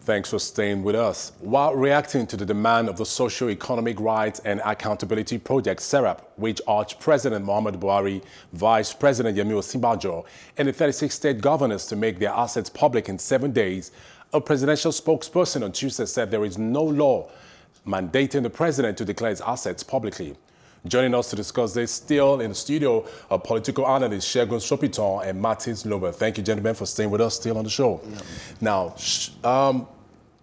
Thanks for staying with us. While reacting to the demand of the Socio-Economic Rights and Accountability Project, SERAP, which urged President Muhammadu Buhari, Vice President Yemi Osinbajo, and the 36 state governors to make their assets public in 7 days, a presidential spokesperson on Tuesday said there is no law mandating the president to declare his assets publicly. Joining us to discuss this still in the studio are political analysts Segun, Sopitan, and Lomba. Thank you, gentlemen, for staying with us still on the show. Yeah. Now,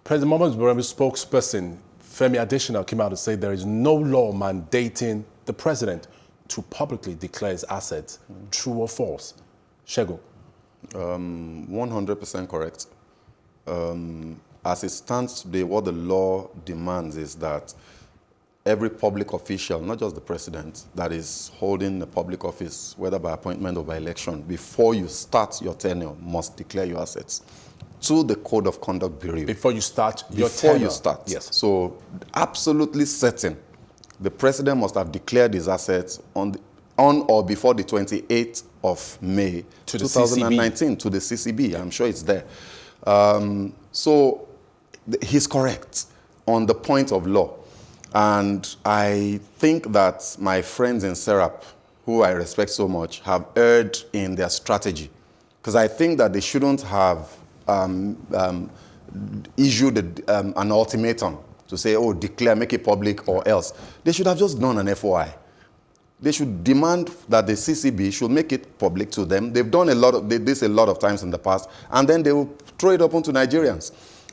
President Muhammadu Buhari's spokesperson, Femi Adesina, came out to say there is no law mandating the president to publicly declare his assets. True or false? Segun? 100% correct. As it stands today, what the law demands is that every public official, not just the president, that is holding a public office, whether by appointment or by election, before you start your tenure, must declare your assets to the Code of Conduct Bureau. Before you start your tenure? Before you start. Yes. So, absolutely certain, the president must have declared his assets on or before the 28th of May, 2019, to the CCB. I'm sure it's there. So, he's correct on the point of law. And I think that my friends in SERAP, who I respect so much, have erred in their strategy. Because I think that they shouldn't have issued an ultimatum to say, oh, declare, make it public, or else. They should have just done an FOI. They should demand that the CCB should make it public to them. They've done this a lot of times in the past, and then they will throw it open to Nigerians.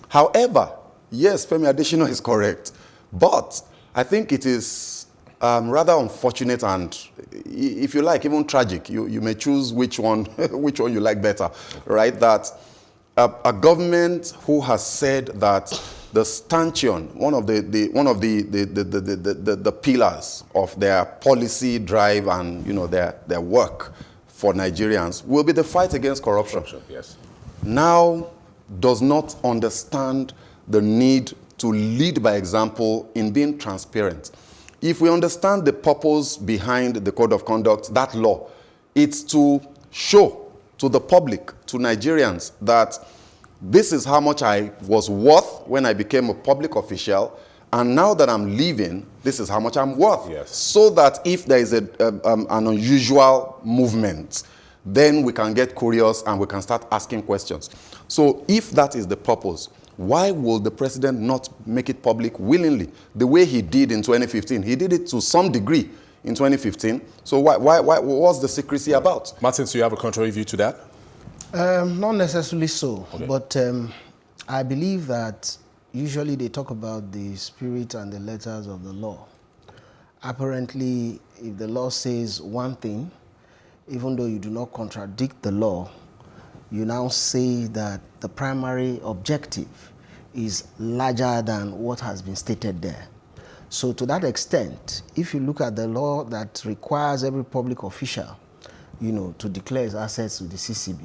However, yes, Femi Adesina is correct, but I think it is rather unfortunate and, if you like, even tragic. You may choose which one you like better, right? That a government who has said that the stanchion, one of the pillars of their policy drive and their work for Nigerians will be the fight against corruption. Yes. Now does not understand the need to lead by example in being transparent. If we understand the purpose behind the Code of Conduct, that law, it's to show to the public, to Nigerians, that this is how much I was worth when I became a public official, and now that I'm leaving, this is how much I'm worth. Yes. So that if there is an unusual movement, then we can get curious and we can start asking questions. So if that is the purpose, why will the president not make it public willingly, the way he did in 2015? He did it to some degree in 2015. So what's the secrecy about? Martin, so you have a contrary view to that? Not necessarily so, okay. But I believe that usually they talk about the spirit and the letters of the law. Apparently, if the law says one thing, even though you do not contradict the law, you now say that the primary objective is larger than what has been stated there. So to that extent, if you look at the law that requires every public official, to declare his assets to the CCB,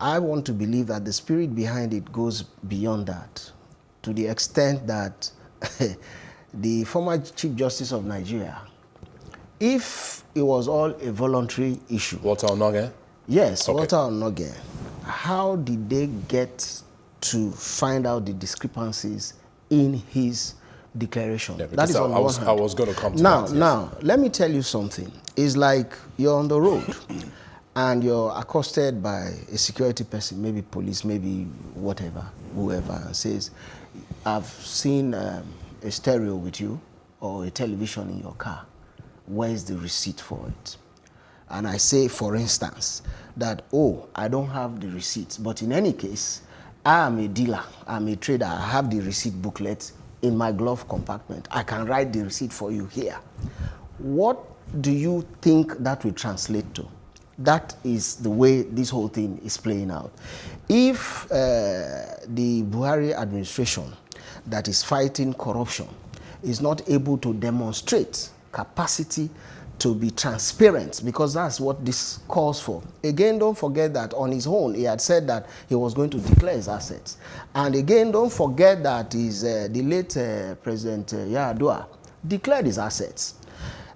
I want to believe that the spirit behind it goes beyond that, to the extent that the former Chief Justice of Nigeria, if it was all a voluntary issue. Walter Onoge? Yes, okay. Walter Onoge. How did they get to find out the discrepancies in his declaration? Yeah, that is I was going to come to that. Yes. Now, let me tell you something. It's like you're on the road and you're accosted by a security person, maybe police, maybe whatever, whoever, and says, I've seen a stereo with you or a television in your car. Where's the receipt for it? And I say, for instance, that, oh, I don't have the receipts, but in any case, I am a dealer, I'm a trader, I have the receipt booklet in my glove compartment. I can write the receipt for you here. What do you think that will translate to? That is the way this whole thing is playing out. If the Buhari administration that is fighting corruption is not able to demonstrate capacity to be transparent, because that's what this calls for. Again, don't forget that on his own, he had said that he was going to declare his assets. And again, don't forget that the late President Yar'Adua declared his assets.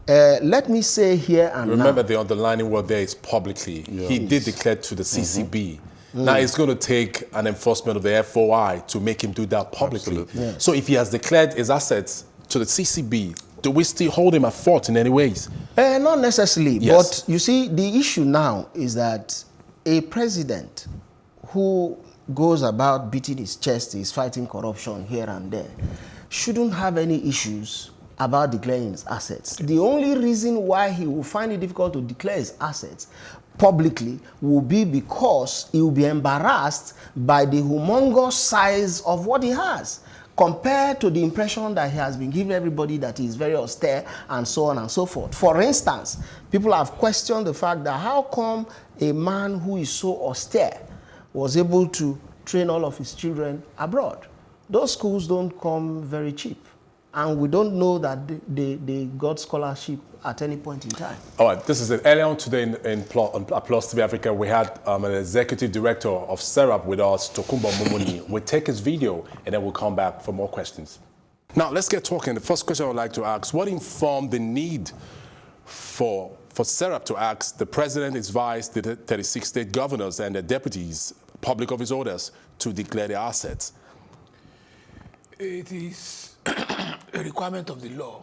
Let me say here and Remember now. the underlining word there is publicly. Yeah. He did declare to the CCB Now it's going to take an enforcement of the FOI to make him do that publicly. Absolutely. So if he has declared his assets to the CCB, do we still hold him at fault in any ways? Not necessarily. Yes. But you see, the issue now is that a president who goes about beating his chest, is fighting corruption here and there, shouldn't have any issues about declaring his assets. The only reason why he will find it difficult to declare his assets publicly will be because he will be embarrassed by the humongous size of what he has, compared to the impression that he has been giving everybody that he is very austere and so on and so forth. For instance, people have questioned the fact that how come a man who is so austere was able to train all of his children abroad? Those schools don't come very cheap. And we don't know that they got scholarship at any point in time. All right, this is it. Earlier on today on Plus TV Africa, we had an executive director of SERAP with us, Tokunbo Momoni. We'll take his video and then we'll come back for more questions. Now, let's get talking. The first question I would like to ask, what informed the need for SERAP to ask the president, his vice, the 36 state governors and their deputies, public office holders, to declare their assets? It is a requirement of the law.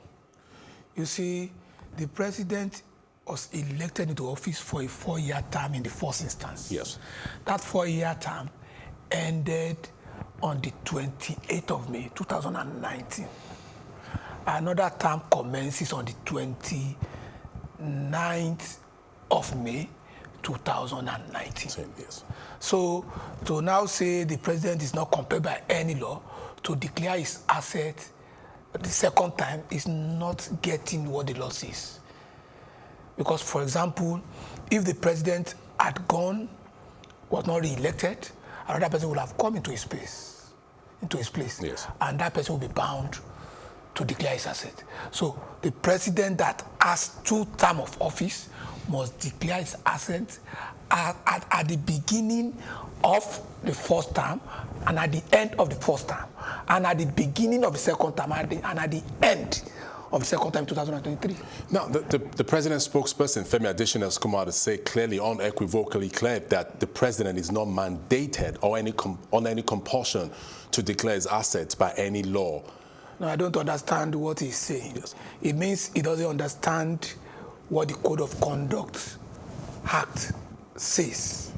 You see, the president was elected into office for a 4-year term in the first instance. Yes. That 4-year term ended on the 28th of May, 2019. Another term commences on the 29th of May, 2019. Same, yes. So to now say the president is not compelled by any law to declare his asset the second time is not getting what the law says. Because, for example, if the president had gone, was not re-elected, another person would have come into his place, Yes. and that person will be bound to declare his asset. So the president that has 2 terms of office must declare his assets at the beginning of the first term and at the end of the first term and at the beginning of the second term and at the end of the second term in 2023. Now, the president's spokesperson, Femi Adesina, has come out to say clearly, unequivocally clear, that the president is not mandated or on any compulsion to declare his assets by any law. No, I don't understand what he's saying. Yes. It means he doesn't understand what the Code of Conduct Act says.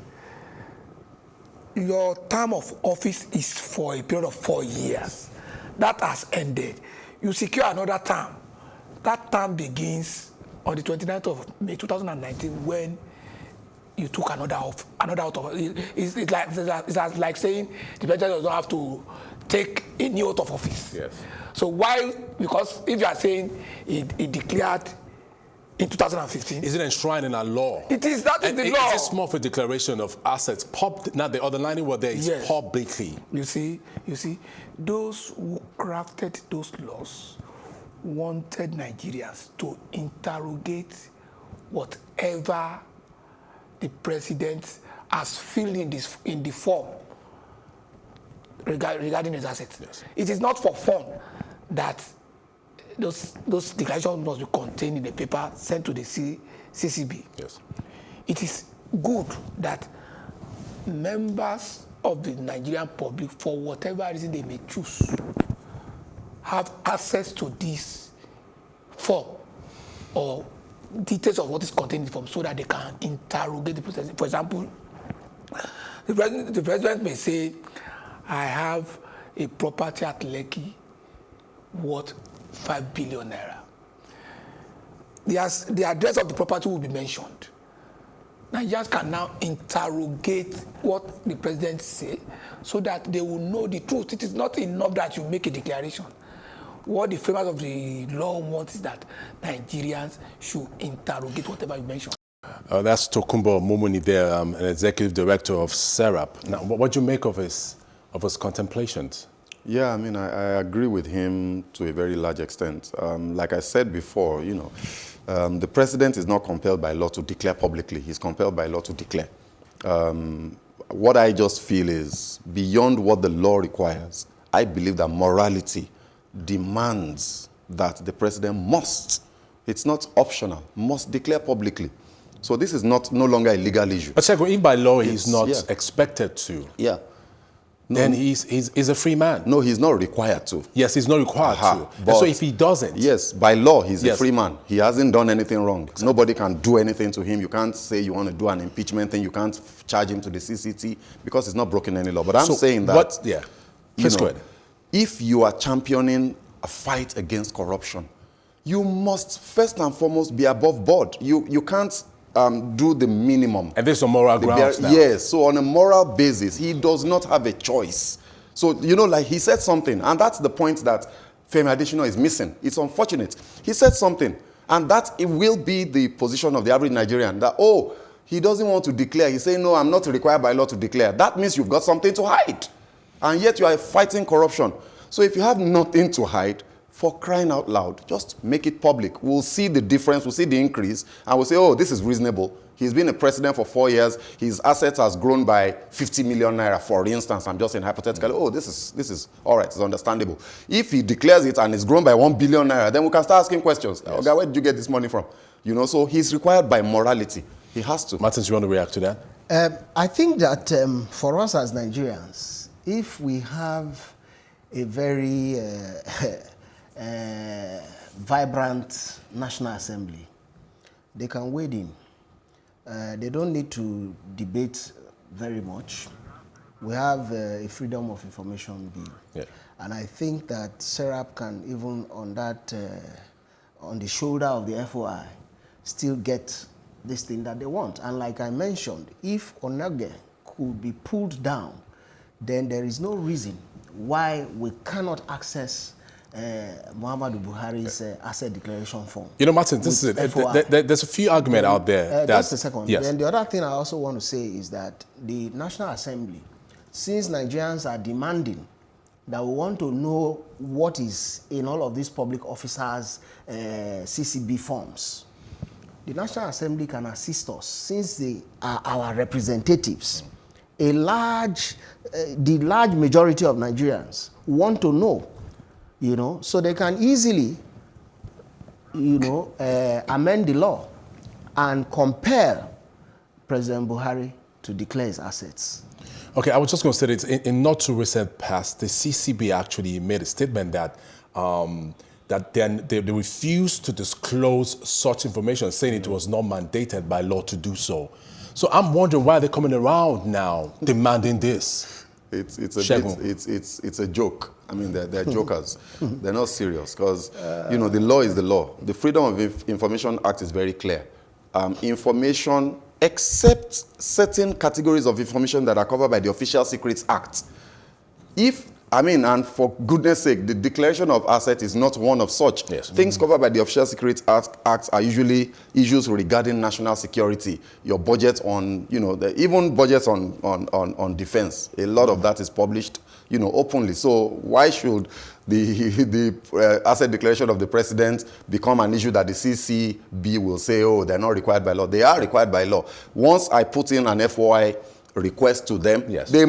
Your term of office is for a period of 4 years. That has ended. You secure another term. That term begins on the 29th of May 2019 when you took another out of. It's like saying the president does not have to take a new oath of office. Yes. So why? Because if you are saying he declared in 2015. Is it enshrined in our law? It is. That is the law. It's more of a declaration of assets. Now, the underlining word there is Yes. publicly. You see, those who crafted those laws wanted Nigerians to interrogate whatever the president has filled in the form regarding his assets. Yes. It is not for fun that those declarations must be contained in a paper sent to the CCB. Yes. It is good that members of the Nigerian public, for whatever reason they may choose, have access to this form or details of what is contained in the form so that they can interrogate the president. For example, the president may say, I have a property at Lekki worth 5 billion naira. The address of the property will be mentioned. Nigerians can now interrogate what the president said so that they will know the truth. It is not enough that you make a declaration. What the framers of the law want is that Nigerians should interrogate whatever you mention. That's Tokunbo Momoni there, an executive director of SERAP. Now, what do you make of his contemplations? Yeah, I mean, I agree with him to a very large extent. Like I said before, the president is not compelled by law to declare publicly. He's compelled by law to declare. What I just feel is, beyond what the law requires, I believe that morality demands that the president must, it's not optional, must declare publicly. So this is no longer a legal issue. But Segun, if by law he's not expected to, Yeah. then he's a free man. No, he's not required to. Yes, he's not required to. And so if he doesn't... Yes, by law, he's a free man. He hasn't done anything wrong. Exactly. Nobody can do anything to him. You can't say you want to do an impeachment thing. You can't charge him to the CCT because he's not broken any law. But I'm saying that... Please go ahead. If you are championing a fight against corruption, you must first and foremost be above board. You can't do the minimum. And this is on moral grounds now. Yes, so on a moral basis, he does not have a choice. So, like he said something, and that's the point that Femi Adesina is missing. It's unfortunate. He said something, and that it will be the position of the average Nigerian, that, he doesn't want to declare. He's saying, no, I'm not required by law to declare. That means you've got something to hide. And yet you are fighting corruption. So if you have nothing to hide, for crying out loud, just make it public. We'll see the difference, we'll see the increase, and we'll say, this is reasonable. He's been a president for 4 years. His assets has grown by 50 million naira, for instance. I'm just saying hypothetically, this is all right, it's understandable. If he declares it and it's grown by 1 billion naira, then we can start asking questions. Yes. Okay, where did you get this money from? So he's required by morality. He has to. Martins, you want to react to that? I think that for us as Nigerians, if we have a very vibrant National Assembly, they can wade in. They don't need to debate very much. We have a Freedom of Information bill. And I think that SERAP can, even on that, on the shoulder of the FOI, still get this thing that they want. And like I mentioned, if Onage could be pulled down, then there is no reason why we cannot access Muhammadu Buhari's asset declaration form. Martin, this is it. There's a few arguments out there. Just a second. Yes. Then the other thing I also want to say is that the National Assembly, since Nigerians are demanding that we want to know what is in all of these public officers' CCB forms, the National Assembly can assist us, since they are our representatives. The large majority of Nigerians want to know, so they can easily, amend the law and compel President Buhari to declare his assets. Okay, I was just going to say that in not too recent past, the CCB actually made a statement that they refused to disclose such information, saying it was not mandated by law to do so. So I'm wondering why they're coming around now demanding this. It's a joke. I mean, they're jokers. They're not serious because, the law is the law. The Freedom of Information Act is very clear. Information, except certain categories of information that are covered by the Official Secrets Act. And for goodness sake, the declaration of asset is not one of such. Yes. Things covered by the Official Secrets Act are usually issues regarding national security. Your budget on, even budgets on defense. A lot of that is published, openly. So why should the asset declaration of the president become an issue that the CCB will say, they're not required by law? They are required by law. Once I put in an FOI request to them, they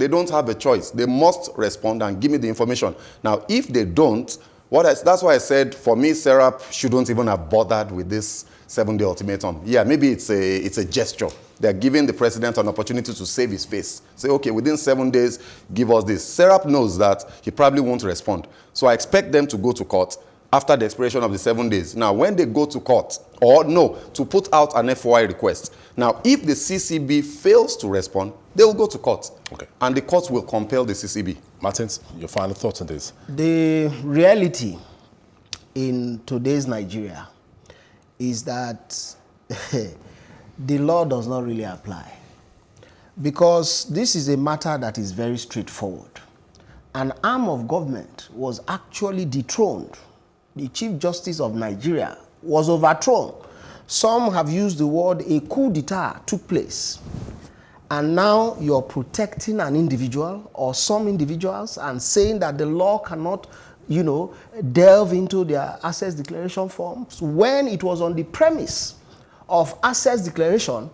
don't have a choice. They must respond and give me the information. Now, if they don't, that's why I said, for me, SERAP shouldn't even have bothered with this 7-day ultimatum. Yeah, maybe it's a gesture. They're giving the president an opportunity to save his face. Say, okay, within 7 days, give us this. SERAP knows that he probably won't respond. So I expect them to go to court after the expiration of the 7 days. Now, when they go to court, to put out an FOI request. Now, if the CCB fails to respond, they will go to court. Okay. And the court will compel the CCB. Martins, your final thoughts on this? The reality in today's Nigeria is that the law does not really apply. Because this is a matter that is very straightforward. An arm of government was actually dethroned. The Chief Justice of Nigeria was overthrown. Some have used the word a coup d'etat took place. And now you're protecting an individual or some individuals and saying that the law cannot, delve into their assets declaration forms when it was on the premise of assets declaration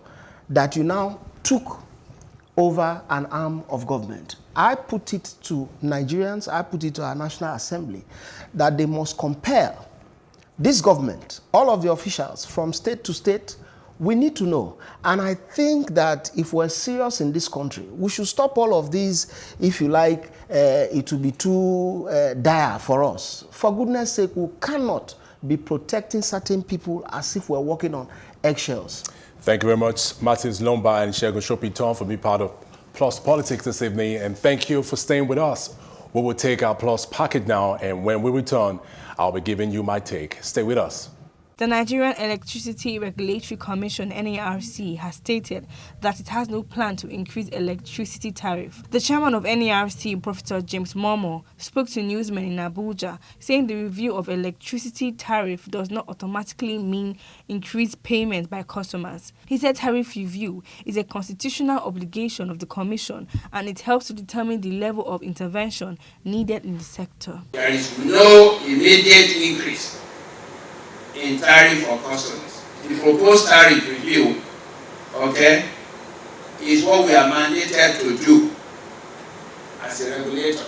that you now took over an arm of government. I put it to Nigerians, I put it to our National Assembly, that they must compel this government, all of the officials from state to state, We need to know. And I think that if we're serious in this country, we should stop all of these, if you like, it will be too dire for us. For goodness sake, we cannot be protecting certain people as if we're walking on eggshells. Thank you very much, Martins Lomba and Segun Sopitan, for being part of Plus Politics this evening. And thank you for staying with us. We will take our Plus package now, and when we return, I'll be giving you my take. Stay with us. The Nigerian Electricity Regulatory Commission (NERC) has stated that it has no plan to increase electricity tariff. The chairman of NERC, Professor James Momo, spoke to newsmen in Abuja, saying the review of electricity tariff does not automatically mean increased payment by customers. He said tariff review is a constitutional obligation of the commission and it helps to determine the level of intervention needed in the sector. There is no immediate increase in tariff for customers. The proposed tariff review, okay, is what we are mandated to do as a regulator.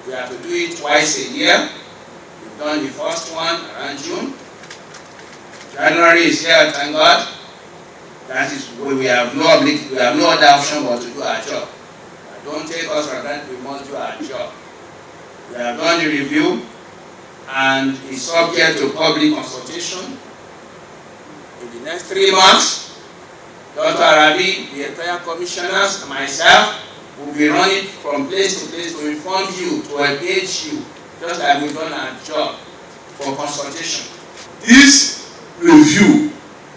We have to do it twice a year. We've done the first one around June. January is here, thank God. That is when we have no other option but to do our job. Don't take us for granted, we must do our job. We have done the review, and is subject to public consultation. In the next 3 months, Dr. Arabi, the entire commissioners, and myself will be running from place to place to inform you, to engage you, just like we've done our job for consultation. This review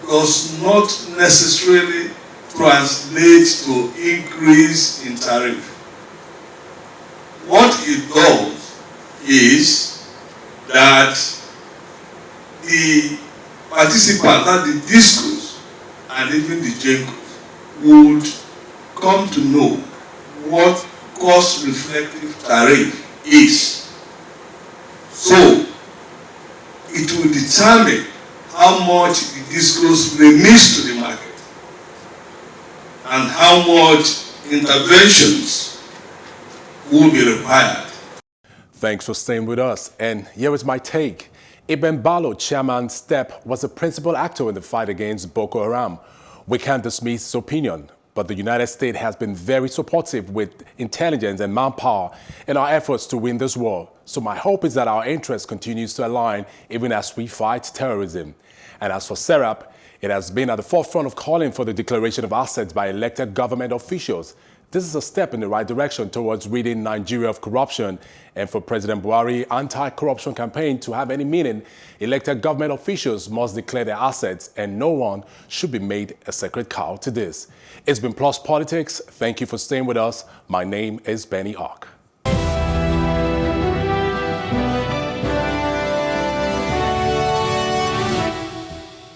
does not necessarily translate to increase in tariff. What it does is that the participants, that the discos and even the JENCOs would come to know what cost reflective tariff is. So it will determine how much the discos release to the market and how much interventions will be required. Thanks for staying with us. And here is my take. Ibn Balo, Chairman Step, was a principal actor in the fight against Boko Haram. We can't dismiss his opinion, but the United States has been very supportive with intelligence and manpower in our efforts to win this war. So my hope is that our interest continues to align even as we fight terrorism. And as for SERAP, it has been at the forefront of calling for the declaration of assets by elected government officials. This is a step in the right direction towards ridding Nigeria of corruption, and for President Buhari's anti-corruption campaign to have any meaning, elected government officials must declare their assets, and no one should be made a sacred cow to this. It's been Plus Politics. Thank you for staying with us. My name is Benny Ark.